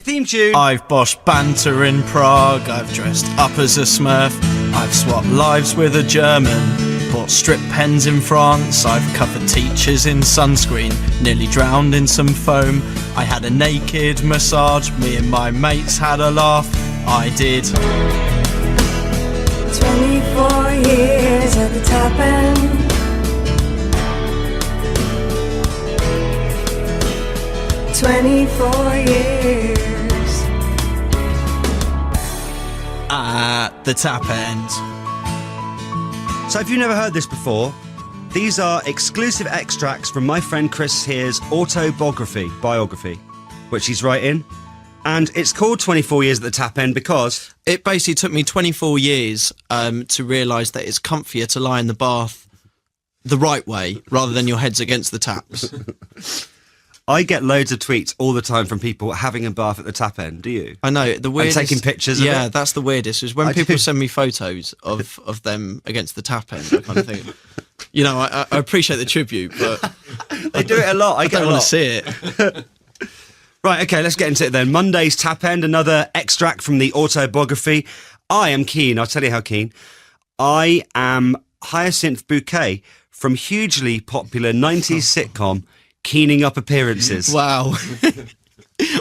Theme tune. I've boshed banter in Prague, I've dressed up as a Smurf, I've swapped lives with a German, bought strip pens in France, I've covered teachers in sunscreen, nearly drowned in some foam, I had a naked massage, me and my mates had a laugh, I did. 24 years at the top end. "24 years." At the tap end. So if you've never heard this before, these are exclusive extracts from my friend Chris here's biography, which he's writing. And it's called 24 Years at the Tap End because... It basically took me 24 years to realise that it's comfier to lie in the bath the right way rather than your head's against the taps. I get loads of tweets all the time from people having a bath at the tap end. Do you? I know. The weirdest, and taking pictures of it? Yeah, that's the weirdest. Is when people send me photos of them against the tap end. I kind of think, you know, I appreciate the tribute, but... They do it a lot. I don't want to see it. Right, okay, let's get into it then. Monday's tap end, another extract from the autobiography. I am keen. I'll tell you how keen. I am Hyacinth Bouquet from hugely popular 90s sitcom Keening Up Appearances. Wow.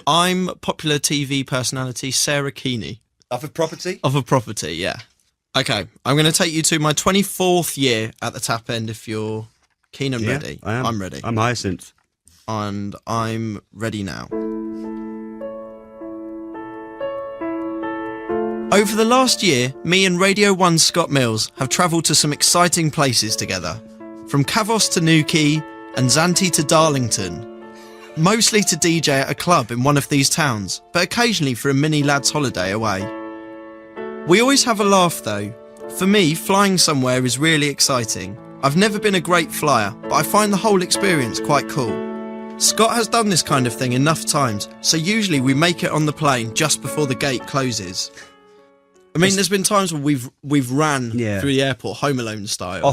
I'm popular TV personality Sarah Keeney. Of a property? Of a property, yeah. Okay, I'm going to take you to my 24th year at the tap end if you're keen and ready. I am. I'm ready. I'm Hyacinth. And I'm ready now. Over the last year, me and Radio 1's Scott Mills have travelled to some exciting places together. From Kavos to Newquay and Zante to Darlington. Mostly to DJ at a club in one of these towns, but occasionally for a mini lads holiday away. We always have a laugh though. For me, flying somewhere is really exciting. I've never been a great flyer, but I find the whole experience quite cool. Scott has done this kind of thing enough times, so usually we make it on the plane just before the gate closes. I mean, there's been times where we've ran through the airport, Home Alone style.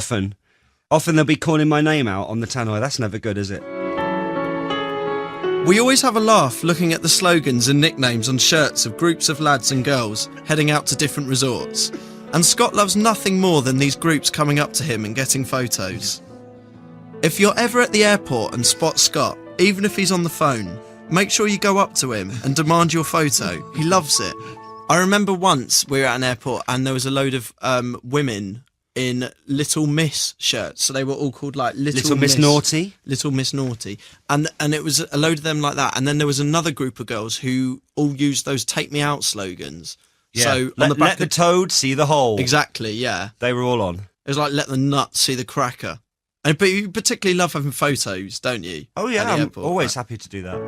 Often they'll be calling my name out on the tannoy. That's never good, is it? We always have a laugh looking at the slogans and nicknames on shirts of groups of lads and girls heading out to different resorts. And Scott loves nothing more than these groups coming up to him and getting photos. If you're ever at the airport and spot Scott, even if he's on the phone, make sure you go up to him and demand your photo. He loves it. I remember once we were at an airport and there was a load of women in Little Miss shirts, so they were all called like Little Miss Naughty. Little Miss Naughty, and it was a load of them like that. And then there was another group of girls who all used those "Take Me Out" slogans. Yeah. So let the toad see the hole. Exactly, yeah. They were all on. It was like let the nut see the cracker. But you particularly love having photos, don't you? Oh yeah, I'm always happy to do that.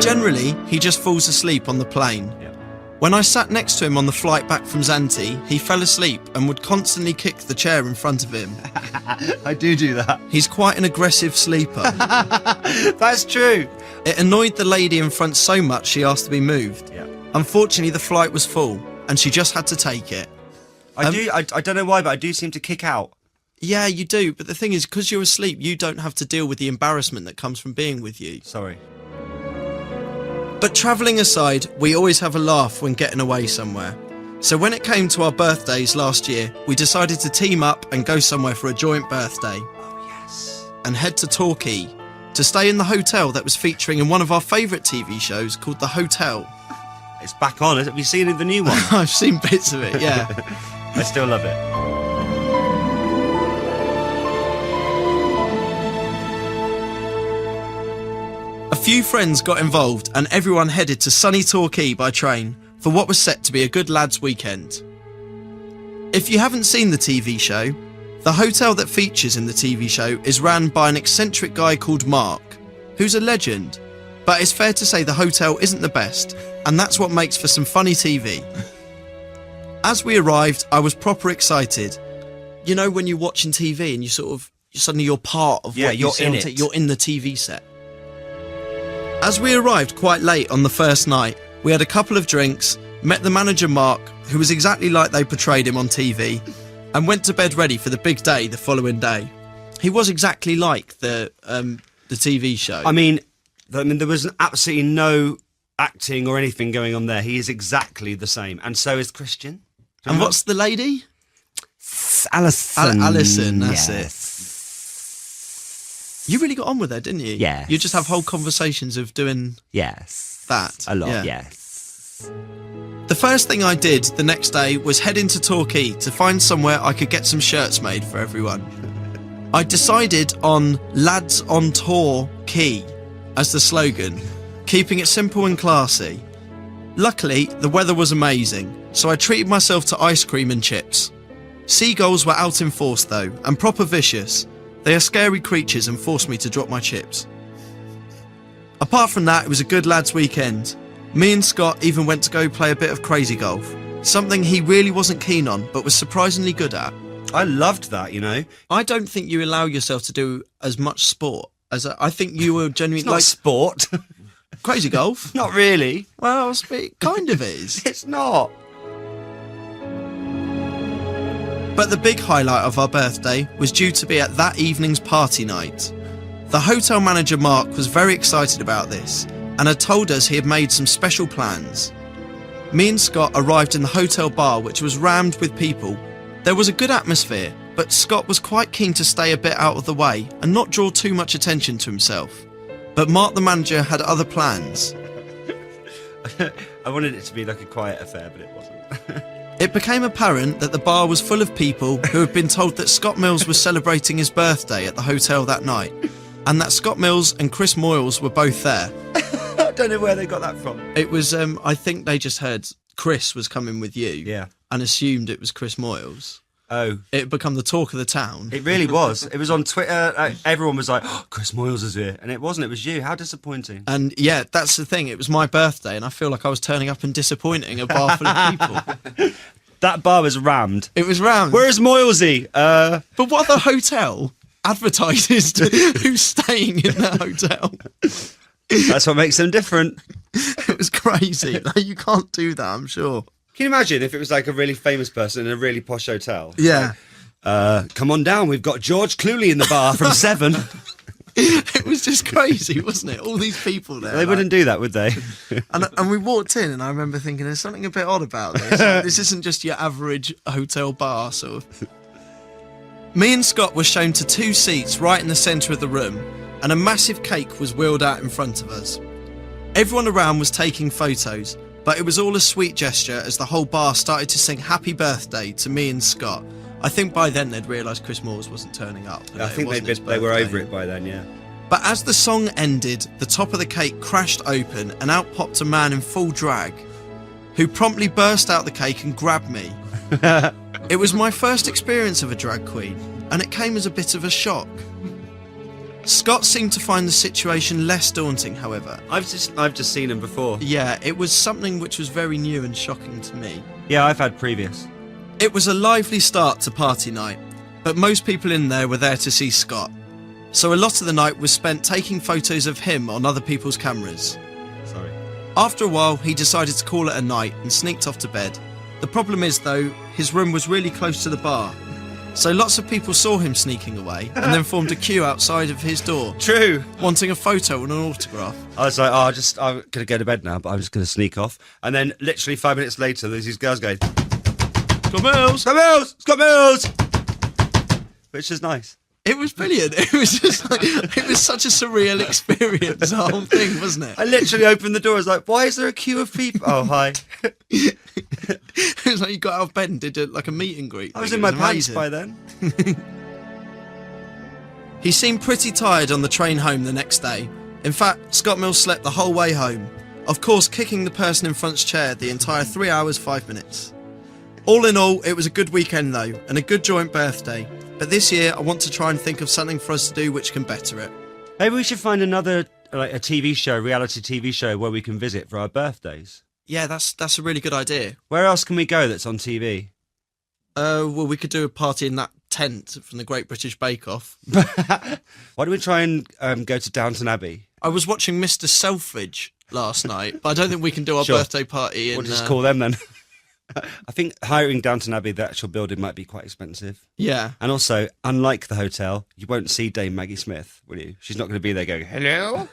Generally, he just falls asleep on the plane. Yeah. When I sat next to him on the flight back from Zante, he fell asleep and would constantly kick the chair in front of him. I do that. He's quite an aggressive sleeper. That's true. It annoyed the lady in front so much she asked to be moved. Yeah. Unfortunately, the flight was full and she just had to take it. I don't know why, but I do seem to kick out. Yeah, you do. But the thing is, because you're asleep, you don't have to deal with the embarrassment that comes from being with you. Sorry. But travelling aside, we always have a laugh when getting away somewhere. So when it came to our birthdays last year, we decided to team up and go somewhere for a joint birthday. Oh, yes. And head to Tour-quay to stay in the hotel that was featuring in one of our favourite TV shows called The Hotel. It's back on. Have you seen the new one? I've seen bits of it, yeah. I still love it. A few friends got involved and everyone headed to sunny Tour-quay by train for what was set to be a good lads weekend. If you haven't seen the TV show, the hotel that features in the TV show is ran by an eccentric guy called Mark, who's a legend, but it's fair to say the hotel isn't the best, and that's what makes for some funny TV. As we arrived, I was proper excited. You know when you're watching TV and suddenly you're part of what you see on it. You're in the TV set. As we arrived quite late on the first night, we had a couple of drinks, met the manager Mark, who was exactly like they portrayed him on TV, and went to bed ready for the big day the following day. He was exactly like the TV show. I mean, I mean, there was absolutely no acting or anything going on there. He is exactly the same, and so is Christian. And what's the lady? Alison. Alison, that's Yes. it. You really got on with her, didn't you? Yes. You just have whole conversations of doing Yes. that. A lot, Yeah. yes. The first thing I did the next day was head into Tour-quay to find somewhere I could get some shirts made for everyone. I decided on Lads on Tour Quay as the slogan, keeping it simple and classy. Luckily, the weather was amazing, so I treated myself to ice cream and chips. Seagulls were out in force though, and proper vicious. They are scary creatures and forced me to drop my chips. Apart from that, it was a good lads' weekend. Me and Scott even went to go play a bit of crazy golf, something he really wasn't keen on, but was surprisingly good at. I loved that, you know. I don't think you allow yourself to do as much sport as I think you were genuinely It's not sport. crazy golf. Not really. Well, it kind of is. It's not. But the big highlight of our birthday was due to be at that evening's party night. The hotel manager Mark was very excited about this and had told us he had made some special plans. Me and Scott arrived in the hotel bar, which was rammed with people. There was a good atmosphere, but Scott was quite keen to stay a bit out of the way and not draw too much attention to himself. But Mark the manager had other plans. I wanted it to be like a quiet affair, but it wasn't. It became apparent that the bar was full of people who had been told that Scott Mills was celebrating his birthday at the hotel that night, and that Scott Mills and Chris Moyles were both there. I don't know where they got that from. It was, I think they just heard Chris was coming with you, Yeah. and assumed it was Chris Moyles. Oh, It had become the talk of the town. it really was. It was on Twitter. Everyone was like, oh, Chris Moyles is here. And it wasn't. It was you. How disappointing. And yeah, that's the thing. It was my birthday, and I feel like I was turning up and disappointing a bar full of people. That bar was rammed. It was round. Where's Moylesy? But what other hotel advertises who's staying in that hotel? That's what makes them different. It was crazy. Like, you can't do that, I'm sure. Can you imagine if it was like a really famous person in a really posh hotel? Yeah. Come on down. We've got George Clooney in the bar from 7. It was just crazy, wasn't it? All these people there. They wouldn't do that, would they? And we walked in, and I remember thinking, there's something a bit odd about this. Like, this isn't just your average hotel bar, sort of. Me and Scott were shown to 2 seats right in the centre of the room, and a massive cake was wheeled out in front of us. Everyone around was taking photos, but it was all a sweet gesture as the whole bar started to sing happy birthday to me and Scott. I think by then they'd realised Chris Moores wasn't turning up. I think they were over it by then, yeah. But as the song ended, the top of the cake crashed open and out popped a man in full drag, who promptly burst out the cake and grabbed me. It was my first experience of a drag queen, and it came as a bit of a shock. Scott seemed to find the situation less daunting, however. I've just seen him before. Yeah, it was something which was very new and shocking to me. Yeah, I've had previous. It was a lively start to party night, but most people in there were there to see Scott. So a lot of the night was spent taking photos of him on other people's cameras. Sorry. After a while, he decided to call it a night and sneaked off to bed. The problem is, though, his room was really close to the bar. So lots of people saw him sneaking away and then formed a queue outside of his door, True. wanting a photo and an autograph. I was like, I'm going to go to bed now, but I'm just going to sneak off. And then literally 5 minutes later, there's these girls going, Scott Mills! Scott Mills! Scott Mills! Which is nice. It was brilliant. It was just like, it was such a surreal experience, the whole thing, wasn't it? I literally opened the door. I was like, why is there a queue of people? Oh, hi. It was like you got out of bed and did like a meet and greet. I was thing. in It my pants amazing. by then. He seemed pretty tired on the train home the next day. In fact, Scott Mills slept the whole way home. Of course, kicking the person in front's chair the entire 3 hours, 5 minutes. All in all, it was a good weekend though, and a good joint birthday. But this year, I want to try and think of something for us to do which can better it. Maybe we should find another, like a TV show, reality TV show where we can visit for our birthdays. Yeah, that's a really good idea. Where else can we go that's on TV? Well, we could do a party in that tent from the Great British Bake Off. Why don't we try and go to Downton Abbey? I was watching Mr. Selfridge last night, but I don't think we can do our Sure. birthday party in... We'll just call them then. I think hiring Downton Abbey, the actual building, might be quite expensive. Yeah. And also, unlike the hotel, you won't see Dame Maggie Smith, will you? She's not going to be there going, hello?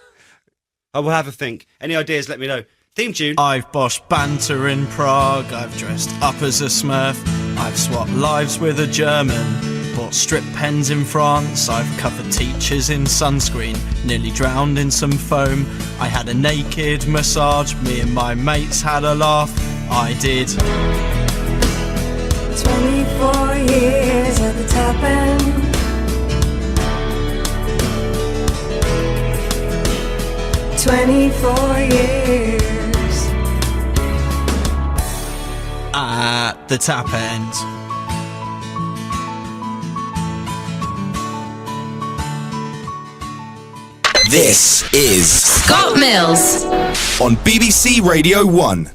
I will have a think. Any ideas, let me know. Theme tune. I've boshed banter in Prague, I've dressed up as a Smurf, I've swapped lives with a German, bought strip pens in France, I've covered teachers in sunscreen, nearly drowned in some foam, I had a naked massage, me and my mates had a laugh, I did. 24 years at the top end. "24 years." At the tap end. This is Scott Mills on BBC Radio 1.